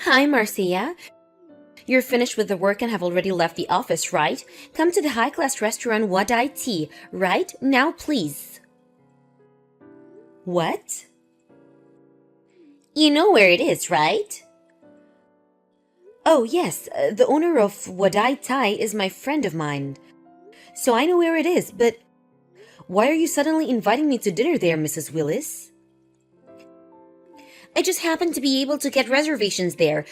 Hi, Marcia. You're finished with the work and have already left the office, right? Come to the high-class restaurant Wadai Tea, right? Now, please. What? You know where it is, right? Oh, yes. The owner of Wadai Thai is my friend of mine. So I know where it is, but why are you suddenly inviting me to dinner there, Mrs. Willis? I just happened to be able to get reservations there,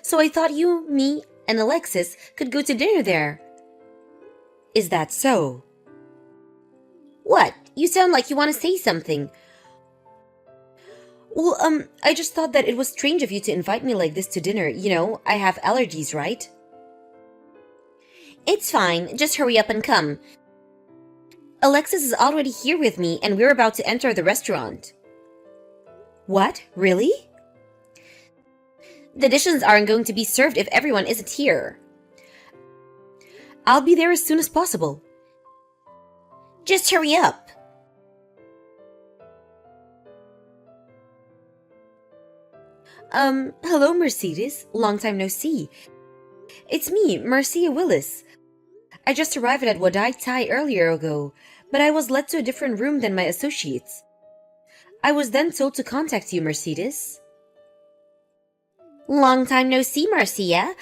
so I thought you, me, and Alexis could go to dinner there. Is that so? What? You sound like you want to say something. Well, I just thought that it was strange of you to invite me like this to dinner. You know, I have allergies, right? It's fine. Just hurry up and come. Alexis is already here with me, and we're about to enter the restaurant. What? Really? The dishes aren't going to be served if everyone isn't here. I'll be there as soon as possible. Just hurry up. Hello, Mercedes. Long time no see. It's me, Marcia Willis. I just arrived at Wadai Thai earlier ago, but I was led to a different room than my associates. I was then told to contact you, Mercedes. Long time no see, Marcia.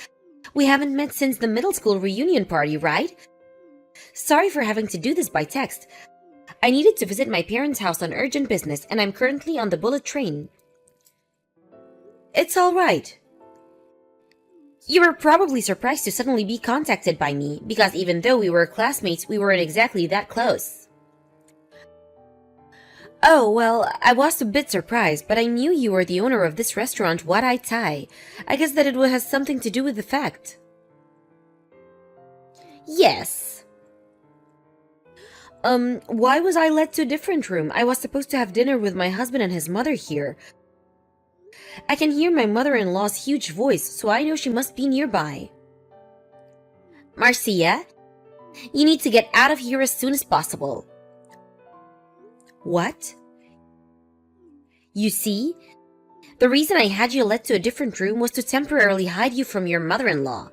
We haven't met since the middle school reunion party, right? Sorry for having to do this by text. I needed to visit my parents' house on urgent business, and I'm currently on the bullet train. It's all right. You were probably surprised to suddenly be contacted by me, because even though we were classmates, we weren't exactly that close. Oh, well, I was a bit surprised, but I knew you were the owner of this restaurant, Wat Ai Thai. I guess that it has something to do with the fact. Yes. Why was I led to a different room? I was supposed to have dinner with my husband and his mother here. I can hear my mother-in-law's huge voice, so I know she must be nearby. Marcia, you need to get out of here as soon as possible. What? You see, the reason I had you led to a different room was to temporarily hide you from your mother-in-law.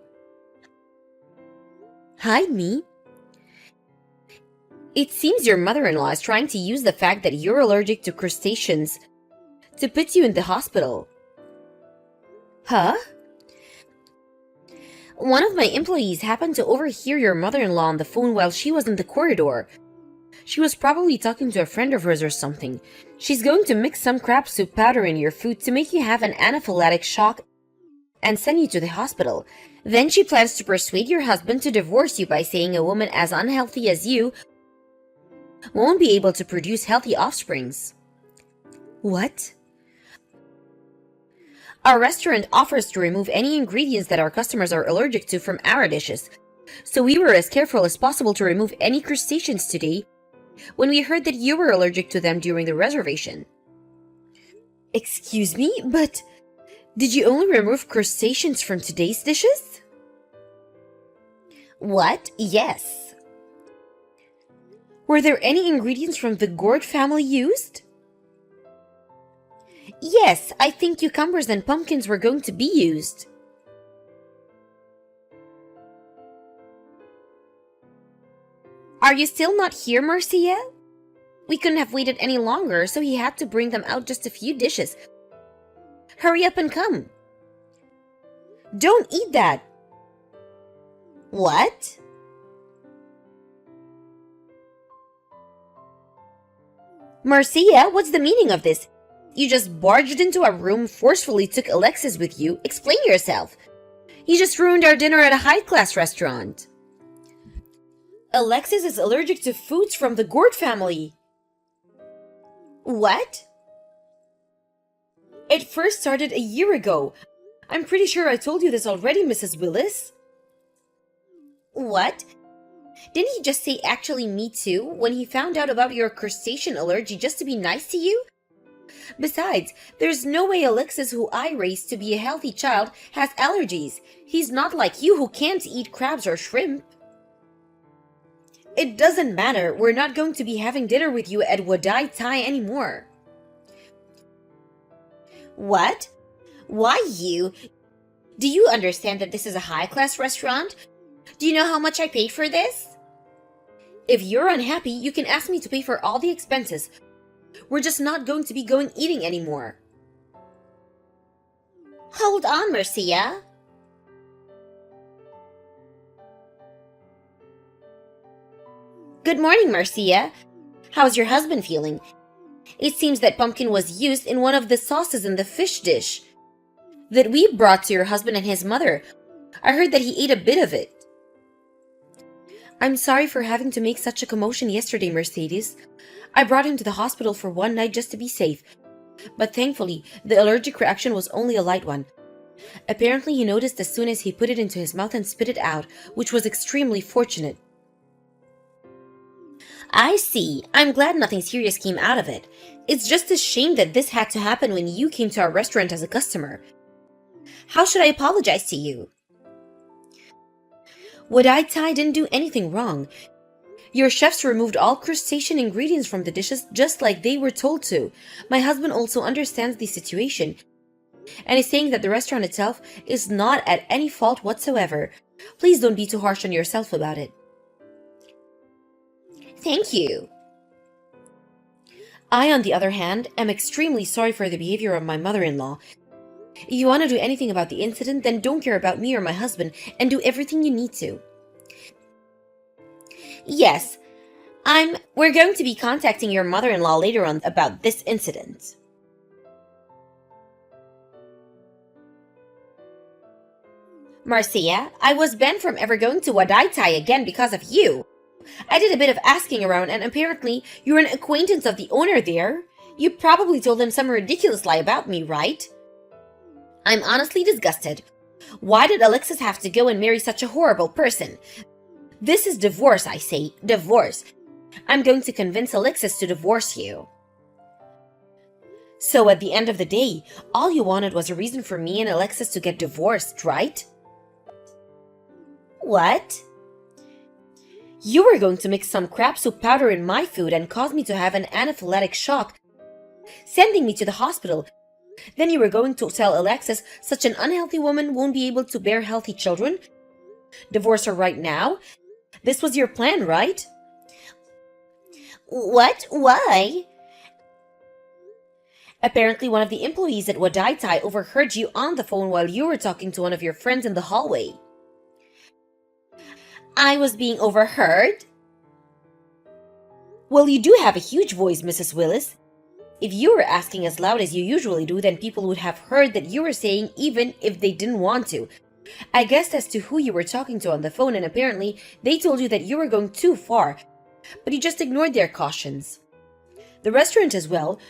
Hide me? It seems your mother-in-law is trying to use the fact that you're allergic to crustaceans to put you in the hospital. Huh? One of my employees happened to overhear your mother-in-law on the phone while she was in the corridor. She was probably talking to a friend of hers or something. She's going to mix some crab soup powder in your food to make you have an anaphylactic shock and send you to the hospital. Then she plans to persuade your husband to divorce you by saying a woman as unhealthy as you won't be able to produce healthy offsprings. What? Our restaurant offers to remove any ingredients that our customers are allergic to from our dishes, so we were as careful as possible to remove any crustaceans today when we heard that you were allergic to them during the reservation. Excuse me, but did you only remove crustaceans from today's dishes? What? Yes. Were there any ingredients from the gourd family used? Yes, I think cucumbers and pumpkins were going to be used. Are you still not here, Marcia? We couldn't have waited any longer, so he had to bring them out just a few dishes. Hurry up and come. Don't eat that. What? Marcia, what's the meaning of this? You just barged into our room, forcefully took Alexis with you. Explain yourself. You just ruined our dinner at a high-class restaurant. Alexis is allergic to foods from the gourd family. What? It first started a year ago. I'm pretty sure I told you this already, Mrs. Willis. What? Didn't he just say actually me too when he found out about your crustacean allergy just to be nice to you? Besides, there's no way Alexis, who I raised to be a healthy child, has allergies. He's not like you who can't eat crabs or shrimp. It doesn't matter. We're not going to be having dinner with you at Wadai Thai anymore. What? Why you? Do you understand that this is a high-class restaurant? Do you know how much I paid for this? If you're unhappy, you can ask me to pay for all the expenses. We're just not going to be going eating anymore. Hold on, Marcia. Good morning, Marcia. How's your husband feeling? It seems that pumpkin was used in one of the sauces in the fish dish that we brought to your husband and his mother. I heard that he ate a bit of it. I'm sorry for having to make such a commotion yesterday, Mercedes. I brought him to the hospital for one night just to be safe. But thankfully, the allergic reaction was only a light one. Apparently, he noticed as soon as he put it into his mouth and spit it out, which was extremely fortunate. I see. I'm glad nothing serious came out of it. It's just a shame that this had to happen when you came to our restaurant as a customer. How should I apologize to you? Wadai didn't do anything wrong. Your chefs removed all crustacean ingredients from the dishes just like they were told to. My husband also understands the situation and is saying that the restaurant itself is not at any fault whatsoever. Please don't be too harsh on yourself about it. Thank you. I, on the other hand, am extremely sorry for the behavior of my mother-in-law. If you want to do anything about the incident, then don't care about me or my husband and do everything you need to. Yes, we're going to be contacting your mother-in-law later on about this incident. Marcia, I was banned from ever going to Wadai again because of you. I did a bit of asking around and apparently you're an acquaintance of the owner there. You probably told him some ridiculous lie about me, right? I'm honestly disgusted. Why did Alexis have to go and marry such a horrible person? This is divorce, I say. Divorce. I'm going to convince Alexis to divorce you. So at the end of the day, all you wanted was a reason for me and Alexis to get divorced, right? What? You were going to mix some crab soup powder in my food and cause me to have an anaphylactic shock, sending me to the hospital. Then you were going to tell Alexis such an unhealthy woman won't be able to bear healthy children? Divorce her right now? This was your plan, right? What? Why? Apparently one of the employees at Wadai overheard you on the phone while you were talking to one of your friends in the hallway. I was being overheard? Well, you do have a huge voice, Mrs. Willis. If you were asking as loud as you usually do, then people would have heard that you were saying even if they didn't want to. I guessed as to who you were talking to on the phone and apparently they told you that you were going too far, but you just ignored their cautions. The restaurant as well,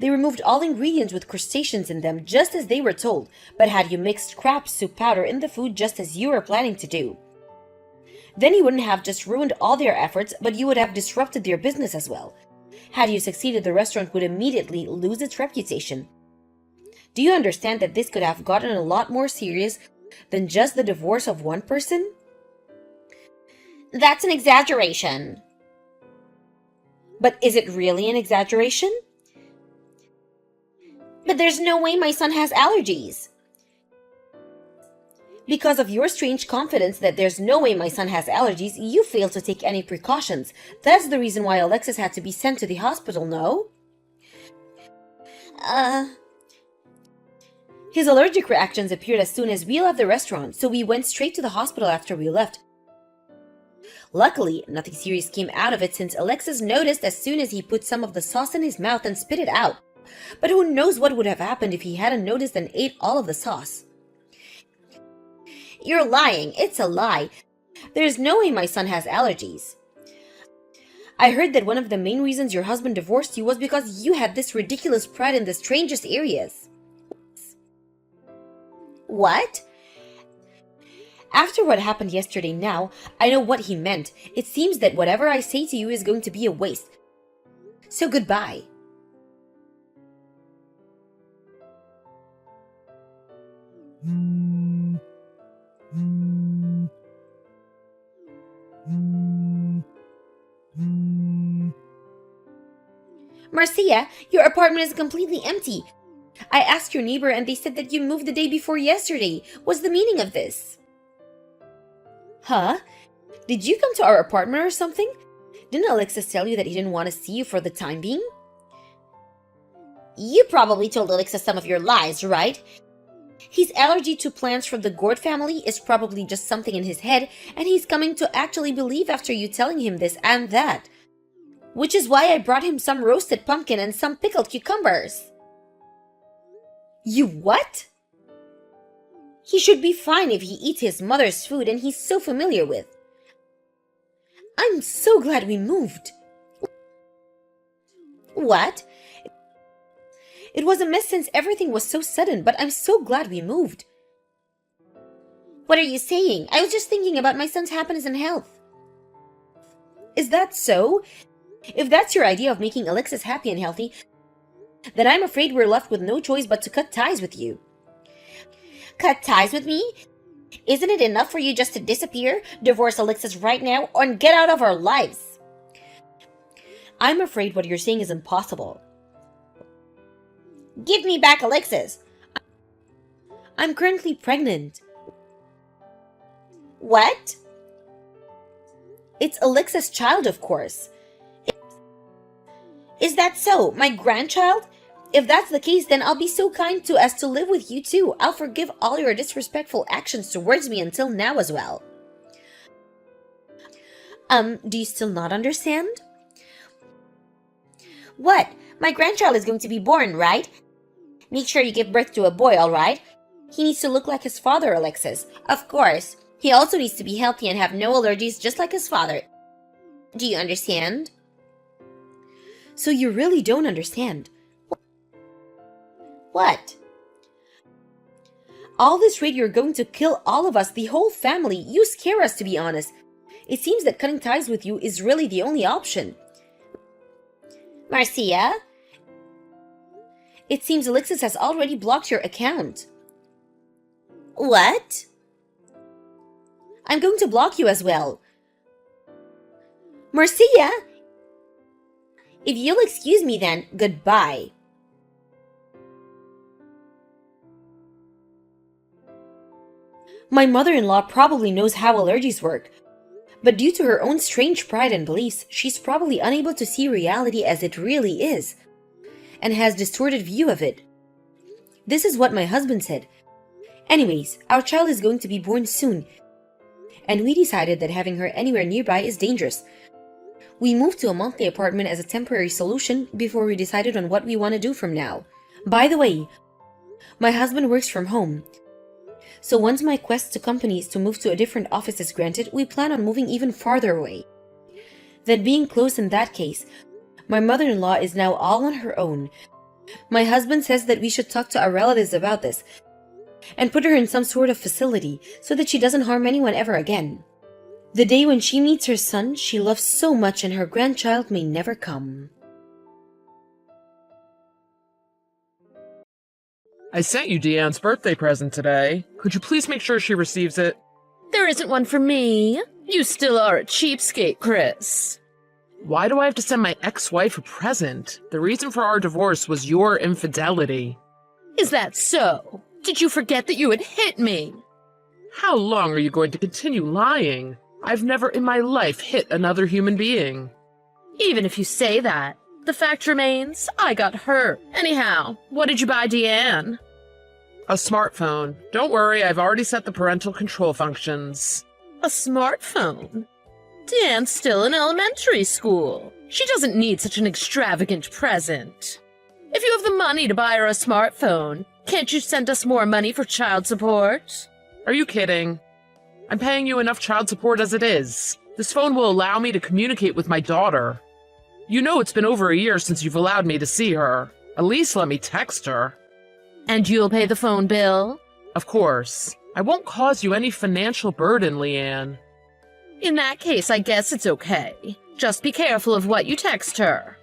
they removed all ingredients with crustaceans in them just as they were told, but had you mixed crab soup powder in the food just as you were planning to do. Then you wouldn't have just ruined all their efforts, but you would have disrupted their business as well. Had you succeeded, the restaurant would immediately lose its reputation. Do you understand that this could have gotten a lot more serious than just the divorce of one person? That's an exaggeration. But is it really an exaggeration? But there's no way my son has allergies. Because of your strange confidence that there's no way my son has allergies, you failed to take any precautions. That's the reason why Alexis had to be sent to the hospital, no? His allergic reactions appeared as soon as we left the restaurant, so we went straight to the hospital after we left. Luckily, nothing serious came out of it since Alexis noticed as soon as he put some of the sauce in his mouth and spit it out. But who knows what would have happened if he hadn't noticed and ate all of the sauce. You're lying. It's a lie. There's no way my son has allergies. I heard that one of the main reasons your husband divorced you was because you had this ridiculous pride in the strangest areas. What? After what happened yesterday now, I know what he meant. It seems that whatever I say to you is going to be a waste. So goodbye. Marcia, your apartment is completely empty. I asked your neighbor and they said that you moved the day before yesterday. What's the meaning of this? Huh? Did you come to our apartment or something? Didn't Alexis tell you that he didn't want to see you for the time being? You probably told Alexis some of your lies, right? His allergy to plants from the gourd family is probably just something in his head, and he's coming to actually believe after you telling him this and that. Which is why I brought him some roasted pumpkin and some pickled cucumbers. You what? He should be fine if he eats his mother's food and he's so familiar with. I'm so glad we moved. What? It was a mess since everything was so sudden, but I'm so glad we moved. What are you saying? I was just thinking about my son's happiness and health. Is that so? If that's your idea of making Alexis happy and healthy, then I'm afraid we're left with no choice but to cut ties with you. Cut ties with me? Isn't it enough for you just to disappear, divorce Alexis right now, and get out of our lives? I'm afraid what you're saying is impossible. Give me back Alexis. I'm currently pregnant. What? It's Alexis' child, of course. Is that so? My grandchild? If that's the case, then I'll be so kind as to live with you too. I'll forgive all your disrespectful actions towards me until now as well. Do you still not understand? What? My grandchild is going to be born, right? Make sure you give birth to a boy, alright? He needs to look like his father, Alexis. Of course. He also needs to be healthy and have no allergies just like his father. Do you understand? So you really don't understand. What? All this rate, you're going to kill all of us, the whole family. You scare us, to be honest. It seems that cutting ties with you is really the only option. Marcia? It seems Alexis has already blocked your account. What? I'm going to block you as well. Marcia? If you'll excuse me then, goodbye. My mother-in-law probably knows how allergies work, but due to her own strange pride and beliefs, she's probably unable to see reality as it really is, and has distorted view of it. This is what my husband said. Anyways, our child is going to be born soon, and we decided that having her anywhere nearby is dangerous. We moved to a monthly apartment as a temporary solution before we decided on what we want to do from now. By the way, my husband works from home, so once my quest to companies to move to a different office is granted, we plan on moving even farther away. That being close in that case, my mother-in-law is now all on her own. My husband says that we should talk to our relatives about this and put her in some sort of facility so that she doesn't harm anyone ever again. The day when she meets her son she loves so much and her grandchild may never come. I sent you Deanne's birthday present today. Could you please make sure she receives it? There isn't one for me. You still are a cheapskate, Chris. Why do I have to send my ex-wife a present? The reason for our divorce was your infidelity. Is that so? Did you forget that you had hit me? How long are you going to continue lying? I've never in my life hit another human being. Even if you say that, the fact remains, I got hurt. Anyhow, what did you buy Deanne? A smartphone. Don't worry, I've already set the parental control functions. A smartphone? Deanne's still in elementary school. She doesn't need such an extravagant present. If you have the money to buy her a smartphone, can't you send us more money for child support? Are you kidding? I'm paying you enough child support as it is. This phone will allow me to communicate with my daughter. You know it's been over a year since you've allowed me to see her. At least let me text her. And you'll pay the phone bill? Of course. I won't cause you any financial burden, Leanne. In that case, I guess it's okay. Just be careful of what you text her.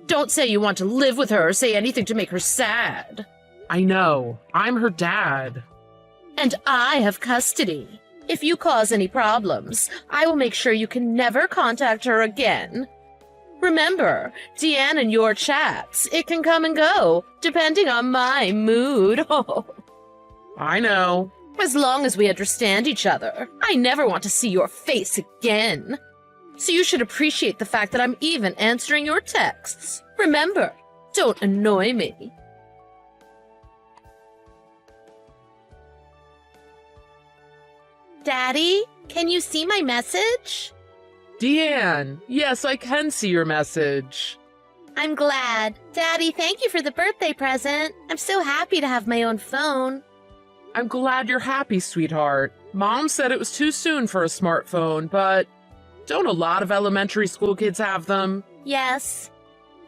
Don't say you want to live with her or say anything to make her sad. I know. I'm her dad. And I have custody. If you cause any problems, I will make sure you can never contact her again. Remember, Deanne and your chats, it can come and go, depending on my mood. I know. As long as we understand each other, I never want to see your face again. So you should appreciate the fact that I'm even answering your texts. Remember, don't annoy me. Daddy, can you see my message? Deanne, yes, I can see your message. I'm glad. Daddy, thank you for the birthday present. I'm so happy to have my own phone. I'm glad you're happy, sweetheart. Mom said it was too soon for a smartphone, but don't a lot of elementary school kids have them? Yes.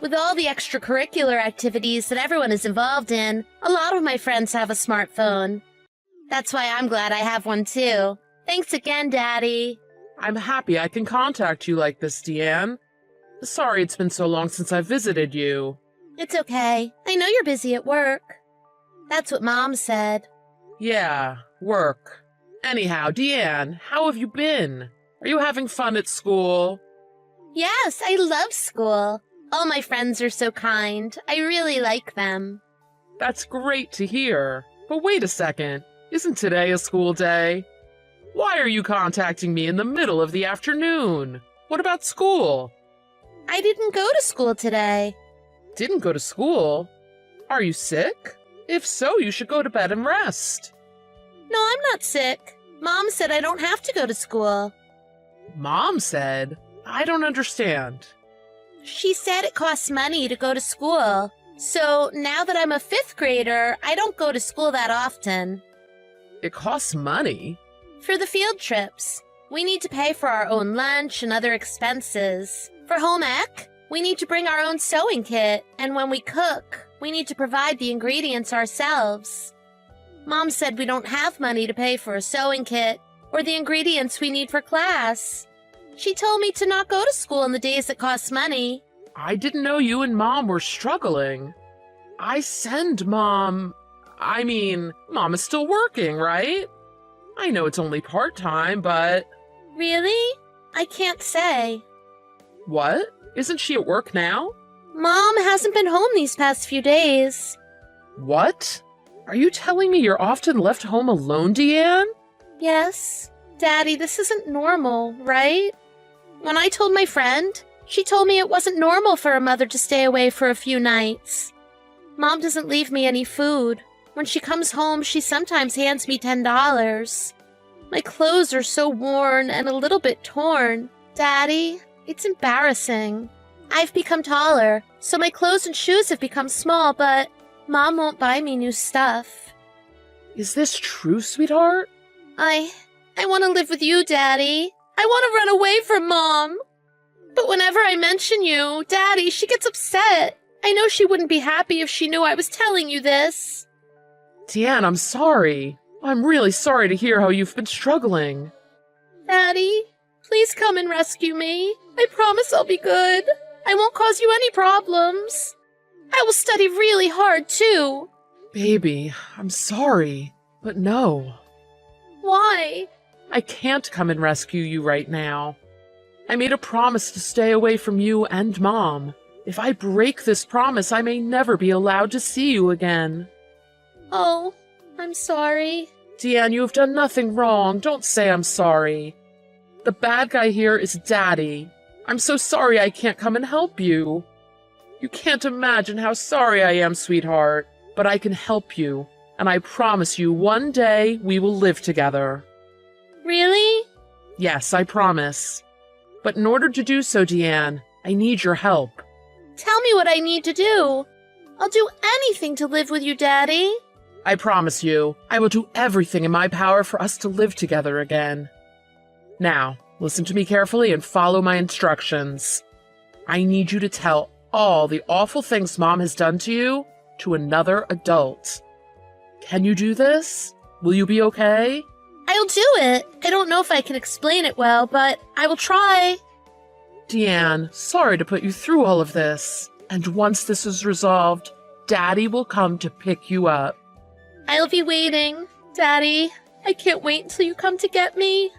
With all the extracurricular activities that everyone is involved in, a lot of my friends have a smartphone. That's why I'm glad I have one too. Thanks again, Daddy. I'm happy I can contact you like this, Deanne. Sorry it's been so long since I visited you. It's okay. I know you're busy at work. That's what Mom said. Yeah, work. Anyhow, Deanne, how have you been? Are you having fun at school? Yes, I love school. All my friends are so kind. I really like them. That's great to hear. But wait a second. Isn't today a school day? Why are you contacting me in the middle of the afternoon? What about school? I didn't go to school today. Didn't go to school? Are you sick? If so, you should go to bed and rest. No, I'm not sick. Mom said I don't have to go to school. Mom said? I don't understand. She said it costs money to go to school. So now that I'm a 5th grader, I don't go to school that often. It costs money? For the field trips, we need to pay for our own lunch and other expenses. For home ec, we need to bring our own sewing kit, and when we cook, we need to provide the ingredients ourselves. Mom said we don't have money to pay for a sewing kit or the ingredients we need for class. She told me to not go to school on the days that cost money. I didn't know you and Mom were struggling. I send Mom... Mom is still working, right? I know it's only part-time, but... Really? I can't say. What? Isn't she at work now? Mom hasn't been home these past few days. What? Are you telling me you're often left home alone, Deanne? Yes. Daddy, this isn't normal, right? When I told my friend, she told me it wasn't normal for a mother to stay away for a few nights. Mom doesn't leave me any food. When she comes home, she sometimes hands me $10. My clothes are so worn and a little bit torn. Daddy, it's embarrassing. I've become taller, so my clothes and shoes have become small, but Mom won't buy me new stuff. Is this true, sweetheart? I want to live with you, Daddy. I want to run away from Mom. But whenever I mention you, Daddy, she gets upset. I know she wouldn't be happy if she knew I was telling you this. Deanne, I'm sorry. I'm really sorry to hear how you've been struggling. Daddy, please come and rescue me. I promise I'll be good. I won't cause you any problems. I will study really hard, too. Baby, I'm sorry, but no. Why? I can't come and rescue you right now. I made a promise to stay away from you and Mom. If I break this promise, I may never be allowed to see you again. Oh, I'm sorry. Deanne, you have done nothing wrong. Don't say I'm sorry. The bad guy here is Daddy. I'm so sorry I can't come and help you. You can't imagine how sorry I am, sweetheart. But I can help you, and I promise you one day we will live together. Really? Yes, I promise. But in order to do so, Deanne, I need your help. Tell me what I need to do. I'll do anything to live with you, Daddy. I promise you, I will do everything in my power for us to live together again. Now, listen to me carefully and follow my instructions. I need you to tell all the awful things Mom has done to you to another adult. Can you do this? Will you be okay? I'll do it. I don't know if I can explain it well, but I will try. Deanne, sorry to put you through all of this. And once this is resolved, Daddy will come to pick you up. I'll be waiting. Daddy, I can't wait until you come to get me.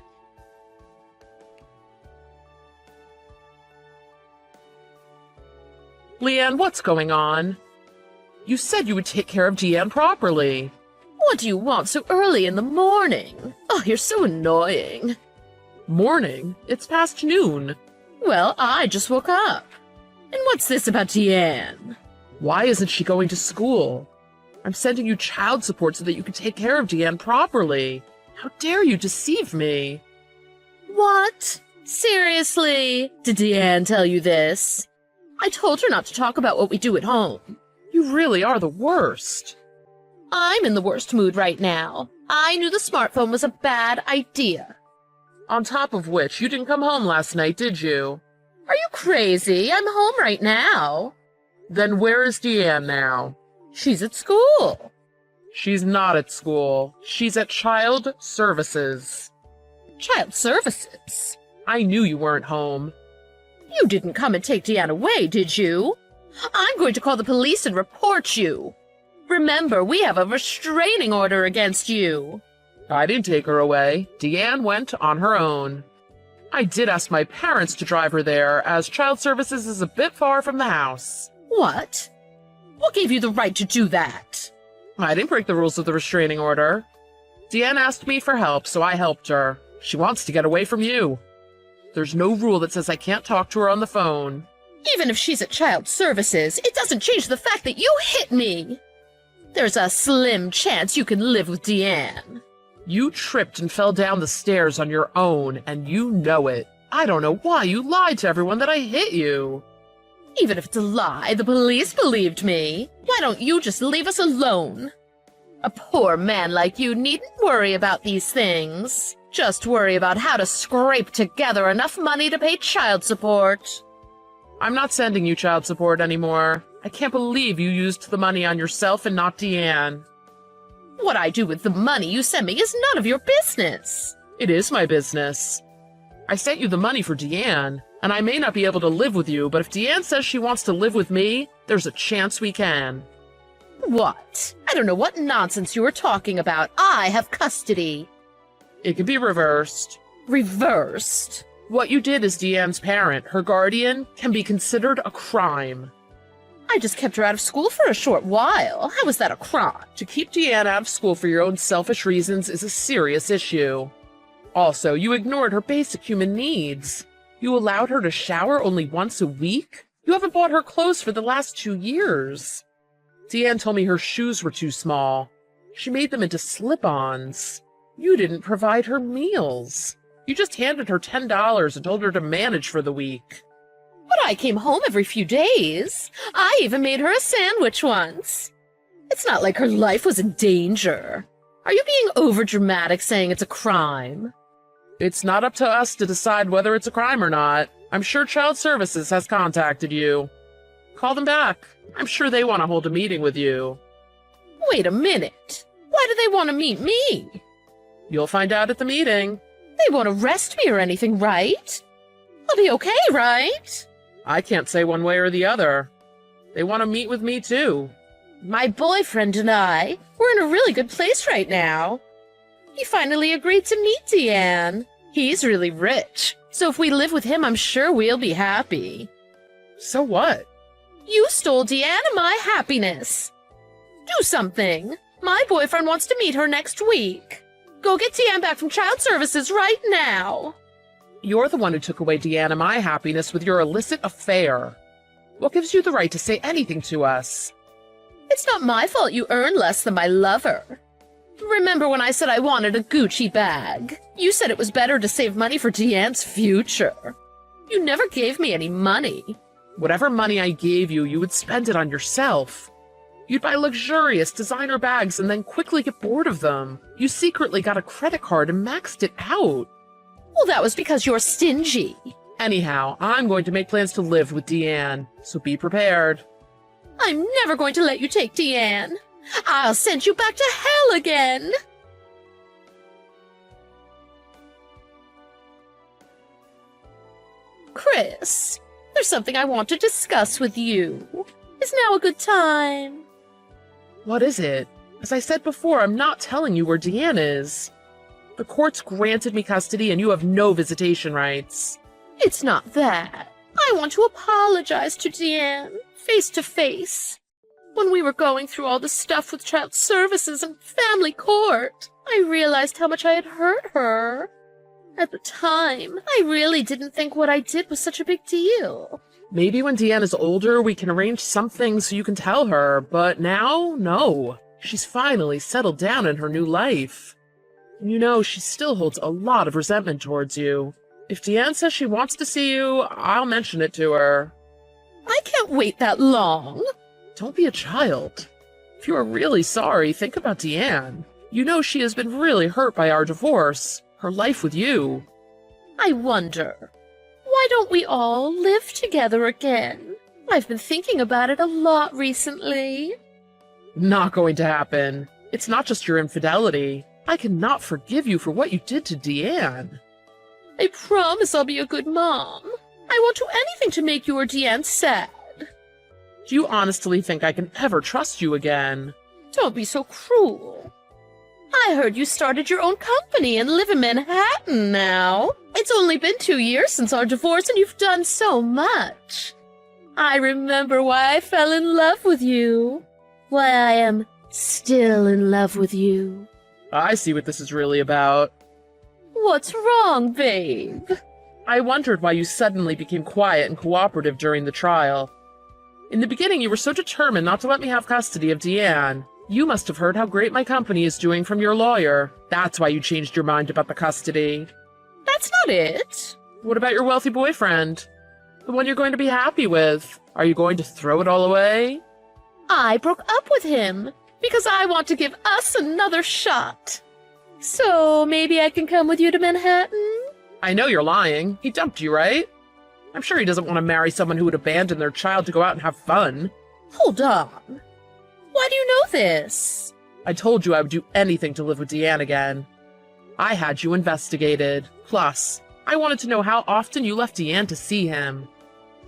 Leanne, what's going on? You said you would take care of Deanne properly. What do you want so early in the morning? Oh, you're so annoying. Morning? It's past noon. Well, I just woke up. And what's this about Deanne? Why isn't she going to school? I'm sending you child support so that you can take care of Deanne properly. How dare you deceive me? What? Seriously? Did Deanne tell you this? I told her not to talk about what we do at home. You really are the worst. I'm in the worst mood right now. I knew the smartphone was a bad idea. On top of which, you didn't come home last night, did you? Are you crazy? I'm home right now. Then where is Deanne now? She's at school. She's not at school. She's at Child Services. Child Services? I knew you weren't home. You didn't come and take Deanne away, did you? I'm going to call the police and report you. Remember, we have a restraining order against you. I didn't take her away. Deanne went on her own. I did ask my parents to drive her there, as Child Services is a bit far from the house. What? What gave you the right to do that? I didn't break the rules of the restraining order. Deanne asked me for help, so I helped her. She wants to get away from you. There's no rule that says I can't talk to her on the phone. Even if she's at Child Services, it doesn't change the fact that you hit me. There's a slim chance you can live with Deanne. You tripped and fell down the stairs on your own, and you know it. I don't know why you lied to everyone that I hit you. Even if it's a lie, the police believed me. Why don't you just leave us alone? A poor man like you needn't worry about these things. Just worry about how to scrape together enough money to pay child support. I'm not sending you child support anymore. I can't believe you used the money on yourself and not Deanne. What I do with the money you send me is none of your business. It is my business. I sent you the money for Deanne, and I may not be able to live with you, but if Deanne says she wants to live with me, there's a chance we can. What? I don't know what nonsense you are talking about. I have custody. It can be reversed. Reversed? What you did as Deanne's parent, her guardian, can be considered a crime. I just kept her out of school for a short while. How is that a crime? To keep Deanne out of school for your own selfish reasons is a serious issue. Also, you ignored her basic human needs. You allowed her to shower only once a week? You haven't bought her clothes for the last 2 years. Deanne told me her shoes were too small. She made them into slip-ons. You didn't provide her meals. You just handed her $10 and told her to manage for the week. But I came home every few days. I even made her a sandwich once. It's not like her life was in danger. Are you being overdramatic saying it's a crime? It's not up to us to decide whether it's a crime or not. I'm sure Child Services has contacted you. Call them back. I'm sure they want to hold a meeting with you. Wait a minute. Why do they want to meet me? You'll find out at the meeting. They won't arrest me or anything, right? I'll be okay, right? I can't say one way or the other. They want to meet with me, too. My boyfriend and I, we're in a really good place right now. He finally agreed to meet Deanne. He's really rich, so if we live with him, I'm sure we'll be happy. So what? You stole Deanne and my happiness. Do something. My boyfriend wants to meet her next week. Go get Deanne back from Child Services right now. You're the one who took away Deanne and my happiness with your illicit affair. What gives you the right to say anything to us? It's not my fault you earn less than my lover. Remember when I said I wanted a Gucci bag? You said it was better to save money for Deanne's future. You never gave me any money. Whatever money I gave you, you would spend it on yourself. You'd buy luxurious designer bags and then quickly get bored of them. You secretly got a credit card and maxed it out. Well, that was because you're stingy. Anyhow, I'm going to make plans to live with Deanne, so be prepared. I'm never going to let you take Deanne. I'll send you back to hell again. Chris, there's something I want to discuss with you. Is now a good time? What is it? As I said before, I'm not telling you where Deanne is. The courts granted me custody and you have no visitation rights. It's not that. I want to apologize to Deanne face to face. When we were going through all the stuff with child services and family court, I realized how much I had hurt her. At the time, I really didn't think what I did was such a big deal. Maybe when Deanne is older, we can arrange something so you can tell her, but now, no. She's finally settled down in her new life. And you know, she still holds a lot of resentment towards you. If Deanne says she wants to see you, I'll mention it to her. I can't wait that long. Don't be a child. If you are really sorry, think about Deanne. You know she has been really hurt by our divorce, her life with you. I wonder, why don't we all live together again? I've been thinking about it a lot recently. Not going to happen. It's not just your infidelity. I cannot forgive you for what you did to Deanne. I promise I'll be a good mom. I won't do anything to make you or Deanne sad. Do you honestly think I can ever trust you again? Don't be so cruel. I heard you started your own company and live in Manhattan now. It's only been 2 years since our divorce and you've done so much. I remember why I fell in love with you. Why I am still in love with you. I see what this is really about. What's wrong, babe? I wondered why you suddenly became quiet and cooperative during the trial. In the beginning, you were so determined not to let me have custody of Deanne. You must have heard how great my company is doing from your lawyer. That's why you changed your mind about the custody. That's not it. What about your wealthy boyfriend? The one you're going to be happy with? Are you going to throw it all away? I broke up with him because I want to give us another shot. So maybe I can come with you to Manhattan? I know you're lying. He dumped you, right? I'm sure he doesn't want to marry someone who would abandon their child to go out and have fun. Hold on. Why do you know this? I told you I would do anything to live with Deanne again. I had you investigated. Plus, I wanted to know how often you left Deanne to see him.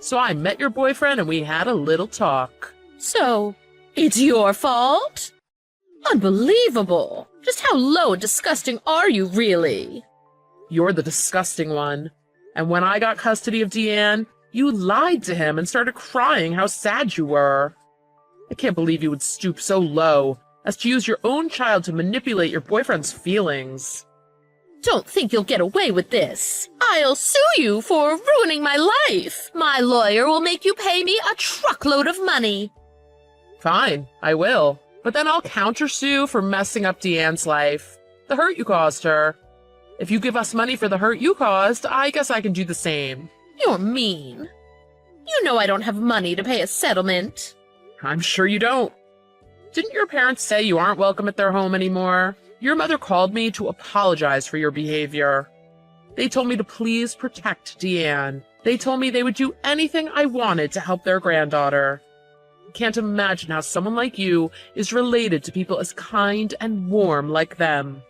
So I met your boyfriend and we had a little talk. So, it's your fault? Unbelievable! Just how low and disgusting are you, really? You're the disgusting one. And when I got custody of Deanne, you lied to him and started crying how sad you were. I can't believe you would stoop so low as to use your own child to manipulate your boyfriend's feelings. Don't think you'll get away with this. I'll sue you for ruining my life. My lawyer will make you pay me a truckload of money. Fine, I will. But then I'll countersue for messing up Deanne's life. The hurt you caused her. If you give us money for the hurt you caused, I guess I can do the same. You're mean. You know I don't have money to pay a settlement. I'm sure you don't. Didn't your parents say you aren't welcome at their home anymore? Your mother called me to apologize for your behavior. They told me to please protect Deanne. They told me they would do anything I wanted to help their granddaughter. I can't imagine how someone like you is related to people as kind and warm like them.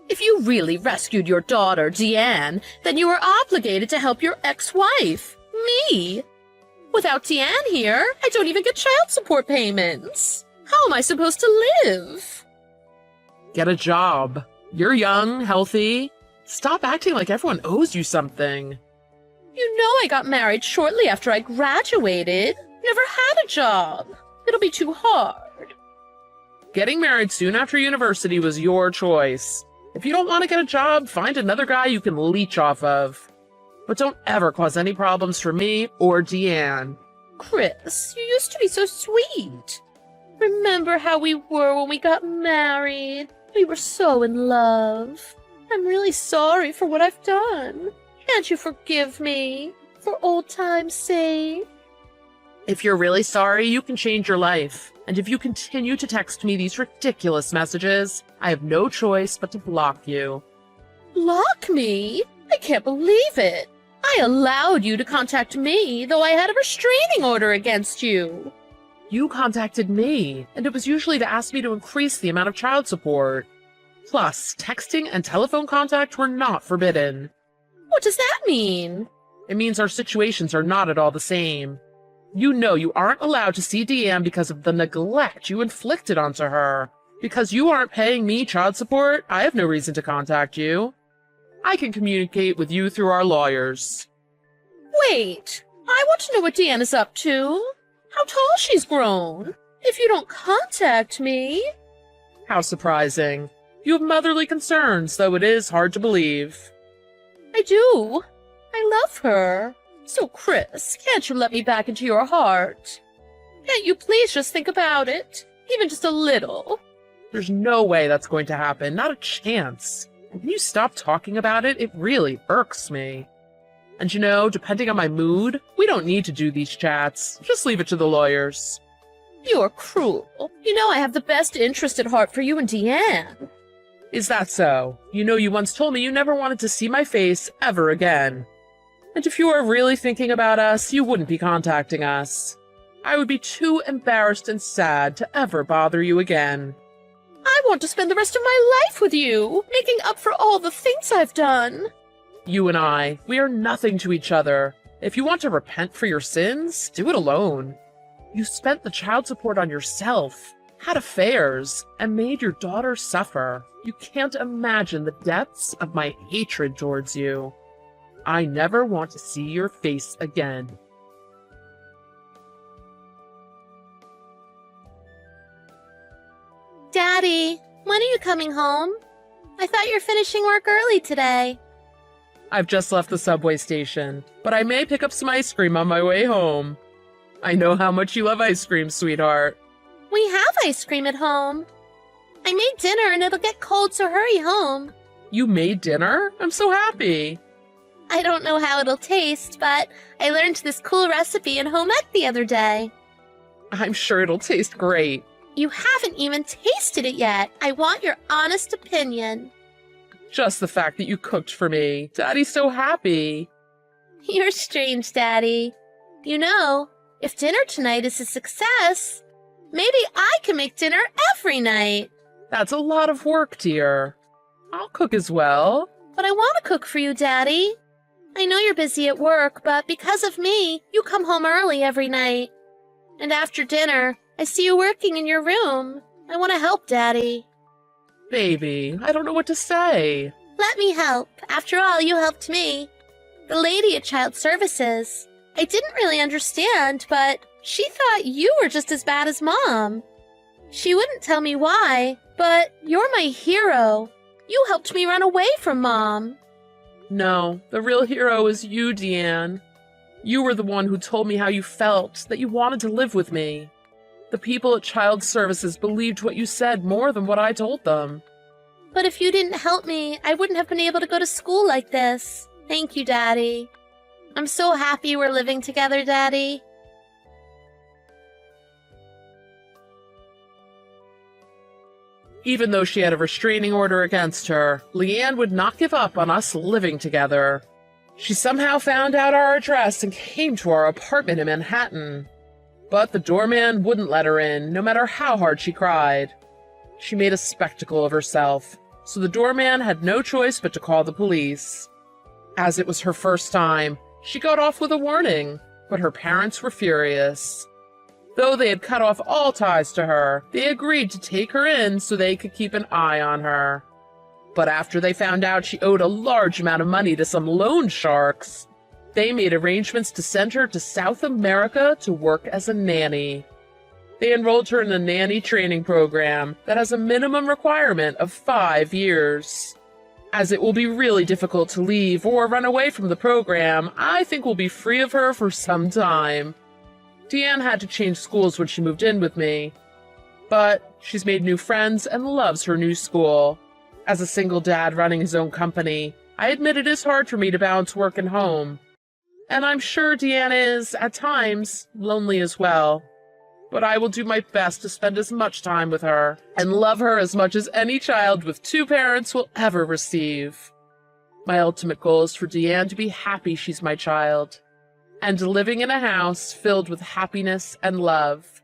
If you really rescued your daughter, Deanne, then you were obligated to help your ex-wife, me. Without Deanne here, I don't even get child support payments. How am I supposed to live? Get a job. You're young, healthy. Stop acting like everyone owes you something. You know I got married shortly after I graduated. Never had a job. It'll be too hard. Getting married soon after university was your choice. If you don't want to get a job, find another guy you can leech off of. But don't ever cause any problems for me or Deanne. Chris, you used to be so sweet. Remember how we were when we got married? We were so in love. I'm really sorry for what I've done. Can't you forgive me? For old time's sake? If you're really sorry, you can change your life. And if you continue to text me these ridiculous messages, I have no choice but to block you. Block me? I can't believe it. I allowed you to contact me, though I had a restraining order against you. You contacted me, and it was usually to ask me to increase the amount of child support. Plus, texting and telephone contact were not forbidden. What does that mean? It means our situations are not at all the same. You know you aren't allowed to see Deanne because of the neglect you inflicted onto her. Because you aren't paying me child support, I have no reason to contact you. I can communicate with you through our lawyers. Wait, I want to know what Deanne is up to. How tall she's grown! If you don't contact me... How surprising. You have motherly concerns, though it is hard to believe. I do. I love her. So, Chris, can't you let me back into your heart? Can't you please just think about it? Even just a little. There's no way that's going to happen. Not a chance. And when you stop talking about it, it really irks me. And you know, depending on my mood, we don't need to do these chats. Just leave it to the lawyers. You're cruel. You know I have the best interest at heart for you and Deanne. Is that so? You know you once told me you never wanted to see my face ever again. And if you are really thinking about us, you wouldn't be contacting us. I would be too embarrassed and sad to ever bother you again. I want to spend the rest of my life with you, making up for all the things I've done. You and I, we are nothing to each other. If you want to repent for your sins, do it alone. You spent the child support on yourself, had affairs, and made your daughter suffer. You can't imagine the depths of my hatred towards you. I never want to see your face again. Daddy, when are you coming home? I thought you were finishing work early today. I've just left the subway station, but I may pick up some ice cream on my way home. I know how much you love ice cream, sweetheart. We have ice cream at home. I made dinner and it'll get cold, so hurry home. You made dinner? I'm so happy. I don't know how it'll taste, but I learned this cool recipe in home ec the other day. I'm sure it'll taste great. You haven't even tasted it yet. I want your honest opinion. Just the fact that you cooked for me. Daddy's so happy. You're strange, Daddy. You know, if dinner tonight is a success, maybe I can make dinner every night. That's a lot of work, dear. I'll cook as well. But I want to cook for you, Daddy. I know you're busy at work, but because of me, you come home early every night. And after dinner, I see you working in your room. I want to help, Daddy. Baby, I don't know what to say. Let me help. After all, you helped me. The lady at Child Services. I didn't really understand, but she thought you were just as bad as Mom. She wouldn't tell me why, but you're my hero. You helped me run away from Mom. No, the real hero is you, Deanne. You were the one who told me how you felt, that you wanted to live with me. The people at Child Services believed what you said more than what I told them. But if you didn't help me, I wouldn't have been able to go to school like this. Thank you, Daddy. I'm so happy we're living together, Daddy. Even though she had a restraining order against her, Leanne would not give up on us living together. She somehow found out our address and came to our apartment in Manhattan. But the doorman wouldn't let her in, no matter how hard she cried. She made a spectacle of herself, so the doorman had no choice but to call the police. As it was her first time, she got off with a warning, but her parents were furious. Though they had cut off all ties to her, they agreed to take her in so they could keep an eye on her. But after they found out she owed a large amount of money to some loan sharks, they made arrangements to send her to South America to work as a nanny. They enrolled her in a nanny training program that has a minimum requirement of 5 years. As it will be really difficult to leave or run away from the program, I think we'll be free of her for some time. Deanne had to change schools when she moved in with me, but she's made new friends and loves her new school. As a single dad running his own company, I admit it is hard for me to balance work and home. And I'm sure Deanne is, at times, lonely as well. But I will do my best to spend as much time with her and love her as much as any child with 2 parents will ever receive. My ultimate goal is for Deanne to be happy she's my child, and living in a house filled with happiness and love.